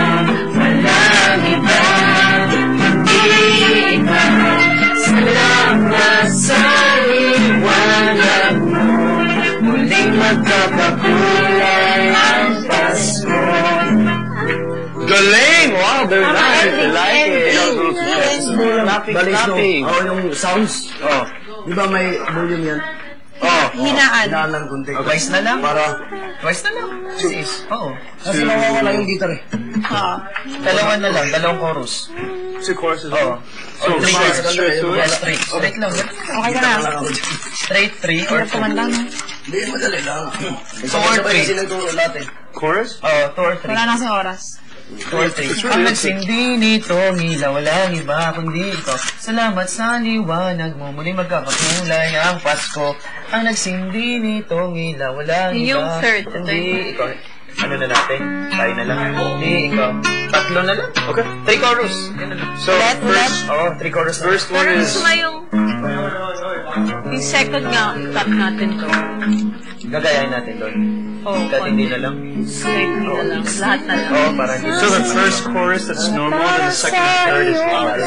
Walang iba, kundi ikaw. Salamat sa liwanag mo, muling magkapakulay ang Pasko. Galing! Wow, they're nice. I like it. Clapping. Oh, yung sounds. Oh. Di ba may volume yan? Oh. Hinaan. Hinaan lang kunti. Twice na lang? Para... Twice na lang. Sis. Oo. Kasi mawawala yung guitar eh. Dalawa na lang. Dalawang chorus. Two choruses. Oo. So, Straight. Straight lang. Okay ka na. Straight 3 or 2. Hindi, madali lang. Sabay-sabay kasi nagturo lahat eh. Chorus? Oo, 2 or 3. Wala na kasing oras. 2 or 3. Ang nagsindi nito, ngila, walang iba, kundi ikaw. Salamat sa liwanag mo, muling magkakakulay ang Pasko. Ang nagsindi nito, ngila, walang iba, Yung third. kundi ikaw. Ano na natin? Tayo na lang. Kundi ikaw. Tatlo na lang. Okay. 3 chorus. Yan na lang. So, first, Oo, 3 chorus. first one Pero is... gusto nga yung second nga, cut natin to. Gagayahin natin doon. Oh, Kahit hindi na lang. straight na lang. Lahat na lang. Oo, parang hindi. So the first chorus that's normal, then the second and third is loud.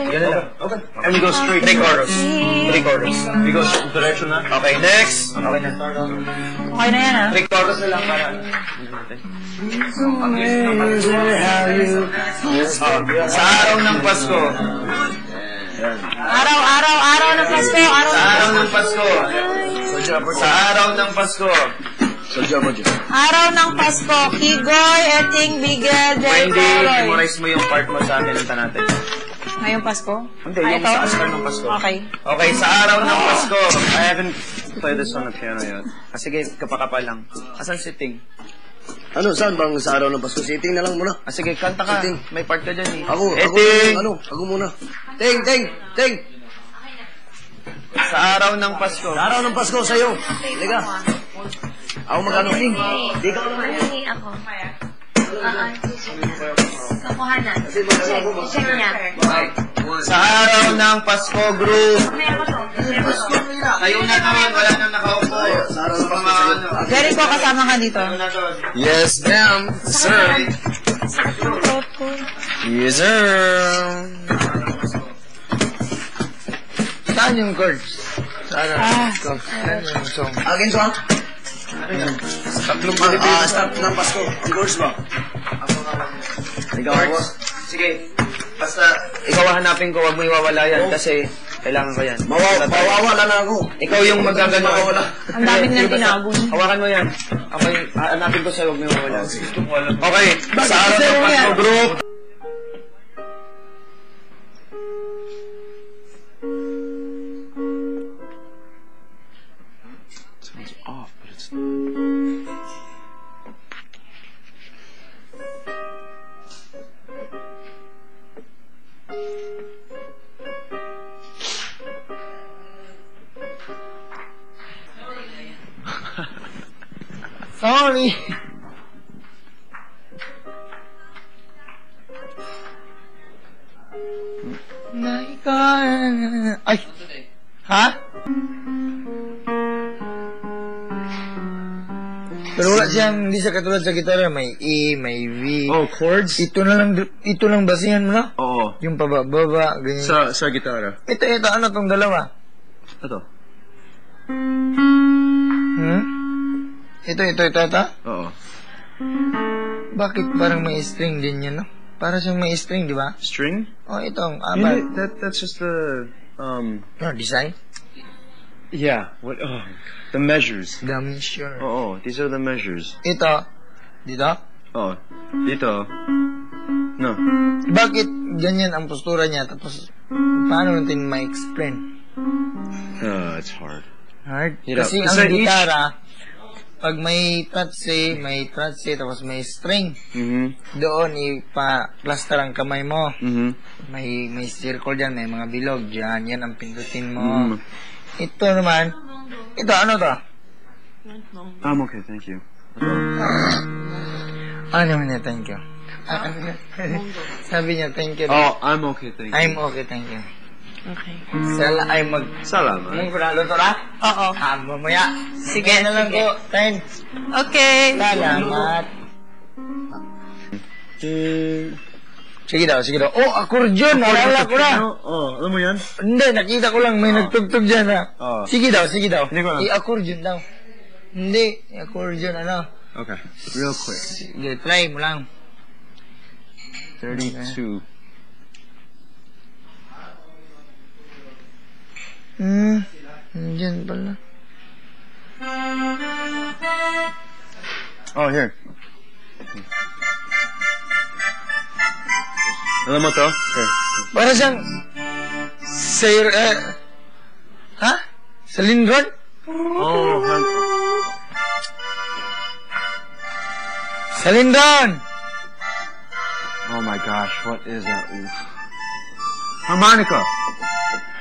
Yan na lang. Okay. And we go straight. 3 chorus. 3 chorus. We go direction na. Okay, next. Okay na. Okay na yan, ha? 3 chorus na lang para. Sa araw ng Pasko. Araw ng Pasko. Sa araw ng Pasko. Sa araw ng Pasko. Araw ng Pasko. Kigoy, Eting, Bigel, Wendy, Jerry, memorize mo yung part mo sa atin ng natin. Ngayong Pasko? Hindi, Ah, yung ito? sa asar ng Pasko. Okay. Okay, sa araw ng Pasko. I haven't played this on the piano yet. Sige, kapakapa lang. Asan si Ting? Ano, saan bang sa araw ng Pasko? Sitting na lang muna. Sige, kanta ka. Ting. May part ka dyan eh. Ako muna. Ting! Sa araw ng Pasko. Sa araw ng Pasko sa'yo. Liga. Ako magano. Di ka lang. Hindi ako. Kakuhanan. Check niya. Sa araw ng Pasko, group. Kayo na naman, wala nang nakaupo. Sa araw ng Pasko sa'yo. Jerry ko, kasama ka dito. Yes, ma'am. Sir. Yes, sir. Saan yung chords? Saan yung song? Again, song? Tatlong Start ng Pasko. Ang chords ba? Ikaw ako. Sige. Basta, ikaw hanapin ko, wag mo iwawala yan kasi kailangan ko yan. Mawawala na ako. Ikaw yung magagano. Ang dami nilang tinago. Hawakan mo yan. Okay, hanapin ko sa'yo, wag mo iwawala. Okay, sa araw ng Pasko group. Sounds off, but it's not. Sorry. Ay. Ha? Pero wala siyang, hindi siya katulad sa gitara. May E, may V. Oh, chords? Ito lang basihan mo na? Oo. Yung pababa, ganyan. Sa gitara. Ito, ano tong dalawa? Ito. Ito. Oo. Bakit parang may string din yan, no? Para siyang may string, di ba? String? Oh, itong Yeah, apat. that's just the, Design? yeah. What, the measures. Damn sure. Oo, these are the measures. Ito. Dito? Oh, dito. No. Bakit ganyan ang postura niya? Tapos, paano natin ma-explain? It's hard. Hard. Hirap. Kasi Kasi ang gitara, pag may tatse, tapos may string, doon ipa-plaster ang kamay mo. May circle dyan, may mga bilog dyan. Yan ang pindutin mo. Ito naman, ano to? I'm okay, thank you. Ano naman niya, thank you. Sabi niya, thank you. Oh, I'm okay, thank you. I'm okay, thank you. Okay. Sala ay Salamat. Mong kunalo to ra? Oo. Mamaya. Sige na lang po. 10. Okay. Salamat. Sige daw, sige daw. Oh, accordion. Nalala ko na. Alam mo yan? Hindi, nakita ko lang. May nagtugtog dyan ha. Oh. Sige daw, sige daw. Hindi ko alam. I-accordion daw. Hindi, i-accordion ano. Okay. Real quick. Sige, try mo lang. 32. Diyan pala. Oh, here. Alam mo to? Here. Para siyang... Sir, ha? Salindron? Oh, Salindron! oh my gosh, what is that? Harmonica.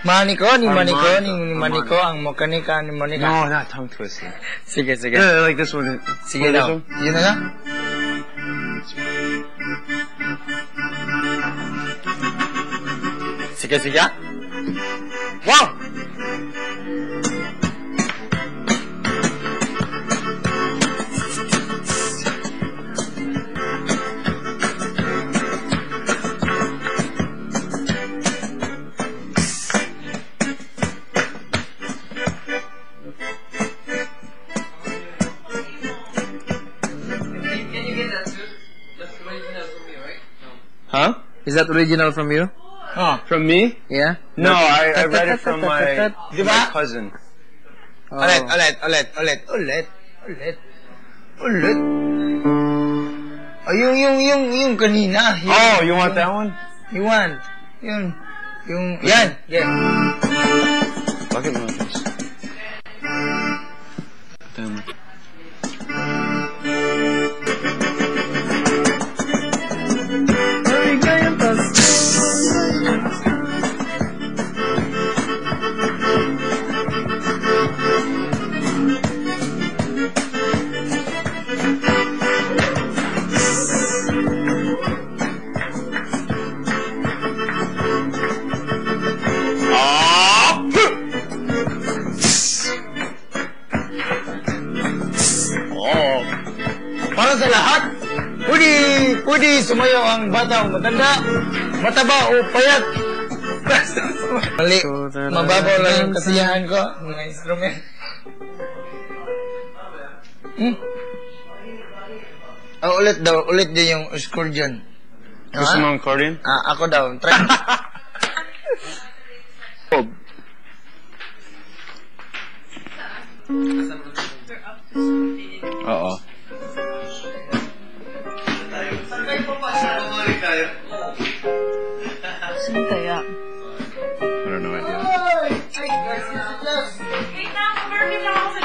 Maniko, ni Harmonica. Maniko, ang mekanika ni Monica. No, not tongue twisting. Sige, sige. Yeah, like this one. Sige This daw. one? Yun na lang. Sige, sige. Wow! Huh? Is that original from you? Oh, from me? Yeah? No, I read it from my Diba? cousin. Ulit. Oh, yung kanina. Oh, you want that one? You want? Yan. Bakit mo this? Damn. Para sa lahat, pwede sumayaw ang bata o matanda, mataba o payat. Mali, mababaw lang yung kasiyahan ko, mga instrument. Ulit din yung accordion. Gusto mo ang accordion? Ako daw, try. Oo. Sino kaya? I don't know idea. Wait na, converted lang ako sa